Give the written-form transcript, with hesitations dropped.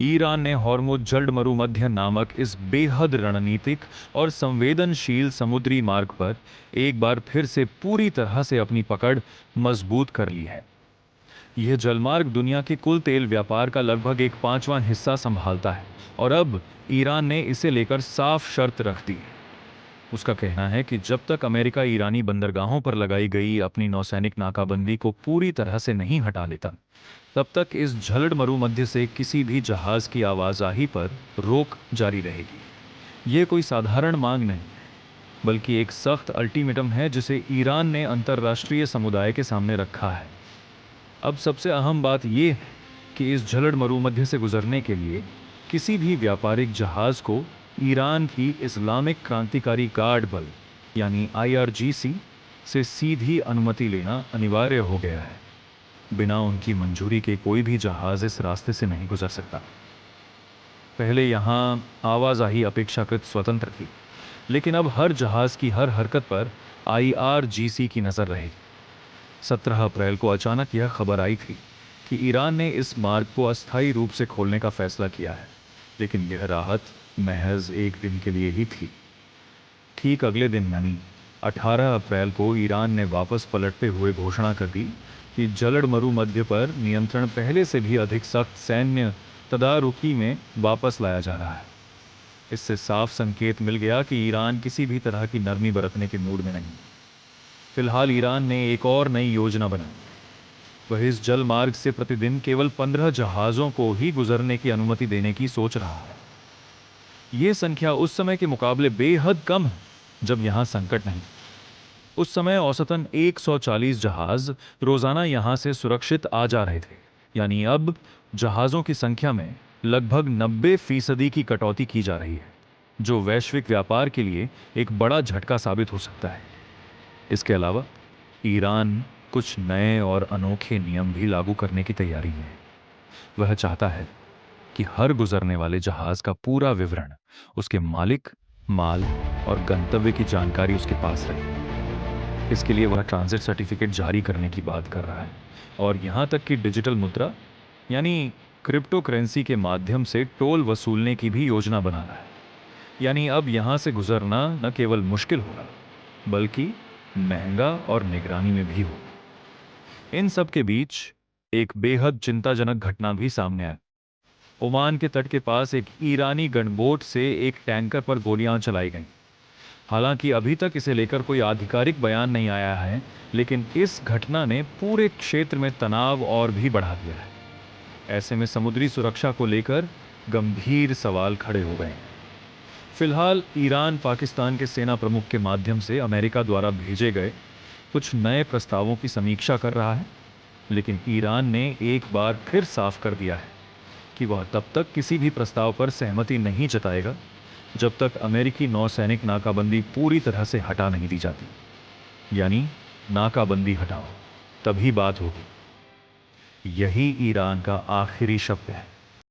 Iran ने Hormuz जलमरुमध्य नामक इस बेहद रणनीतिक और संवेदनशील समुद्री मार्ग पर एक बार फिर से पूरी तरह से अपनी पकड़ मजबूत कर ली है। यह जलमार्ग दुनिया के कुल तेल व्यापार का लगभग एक पांचवां हिस्सा संभालता है और अब ईरान ने इसे लेकर साफ शर्त रख दी है। उसका कहना है कि जब तक अमेरिका ईरानी बंदरगाहों पर लगाई गई अपनी नौसैनिक नाकाबंदी को पूरी तरह से नहीं हटा लेता, तब तक इस झलड़ मरुमध्य से किसी भी जहाज की आवाजाही पर रोक जारी रहेगी। ये कोई साधारण मांग नहीं, बल्कि एक सख्त अल्टीमेटम है जिसे ईरान ने अंतर्राष्ट्रीय समुदाय के सामने रखा है। अब सबसे अहम बात यह है कि इस झलड़ मरुमध्य से गुजरने के लिए किसी भी व्यापारिक जहाज को ईरान की इस्लामिक क्रांतिकारी गार्ड बल यानी IRGC से सीधी अनुमति लेना अनिवार्य हो गया है। बिना उनकी मंजूरी के कोई भी जहाज इस रास्ते से नहीं गुजर सकता। पहले यहाँ आवाजाही अपेक्षाकृत स्वतंत्र थी, लेकिन अब हर जहाज की हर हरकत पर IRGC की नजर रहेगी। 17 अप्रैल को अचानक यह खबर आई थी कि ईरान ने इस मार्ग को अस्थायी रूप से खोलने का फैसला किया है, लेकिन यह राहत महज एक दिन के लिए ही थी। ठीक अगले दिन यानी 18 अप्रैल को ईरान ने वापस पलटते हुए घोषणा कर दी कि जलड़ मरुमध्य पर नियंत्रण पहले से भी अधिक सख्त सैन्य तदारुकी में वापस लाया जा रहा है। इससे साफ संकेत मिल गया कि ईरान किसी भी तरह की नरमी बरतने के मूड में नहीं। फिलहाल ईरान ने एक और नई योजना बनाई। वह इस जल मार्ग से प्रतिदिन केवल 15 जहाज़ों को ही गुजरने की अनुमति देने की सोच रहा है। ये संख्या उस समय के मुकाबले बेहद कम है जब यहां संकट नहीं। उस समय औसतन 140 जहाज रोजाना यहां से सुरक्षित आ जा रहे थे, यानी अब जहाज़ों की संख्या में लगभग 90% की कटौती की जा रही है, जो वैश्विक व्यापार के लिए एक बड़ा झटका साबित हो सकता है। इसके अलावा ईरान कुछ नए और अनोखे नियम भी लागू करने की तैयारी में है। वह चाहता है कि हर गुजरने वाले जहाज का पूरा विवरण, उसके मालिक, माल और गंतव्य की जानकारी उसके पास रहे। इसके लिए वह ट्रांजिट सर्टिफिकेट जारी करने की बात कर रहा है और यहां तक कि डिजिटल मुद्रा यानी क्रिप्टो करेंसी के माध्यम से टोल वसूलने की भी योजना बना रहा है। यानी अब यहां से गुजरना न केवल मुश्किल होगा, बल्कि महंगा और निगरानी में भी होगा। इन सब के बीच एक बेहद चिंताजनक घटना भी सामने आई। ओमान के तट के पास एक ईरानी गनबोट से एक टैंकर पर गोलियां चलाई गईं। हालांकि अभी तक इसे लेकर कोई आधिकारिक बयान नहीं आया है, लेकिन इस घटना ने पूरे क्षेत्र में तनाव और भी बढ़ा दिया है। ऐसे में समुद्री सुरक्षा को लेकर गंभीर सवाल खड़े हो गए हैं। फिलहाल ईरान पाकिस्तान के सेना प्रमुख के माध्यम से अमेरिका द्वारा भेजे गए कुछ नए प्रस्तावों की समीक्षा कर रहा है, लेकिन ईरान ने एक बार फिर साफ कर दिया है कि वह तब तक किसी भी प्रस्ताव पर सहमति नहीं जताएगा जब तक अमेरिकी नौसैनिक नाकाबंदी पूरी तरह से हटा नहीं दी जाती। यानी नाकाबंदी हटाओ, तभी बात होगी। यही ईरान का आखिरी शब्द है।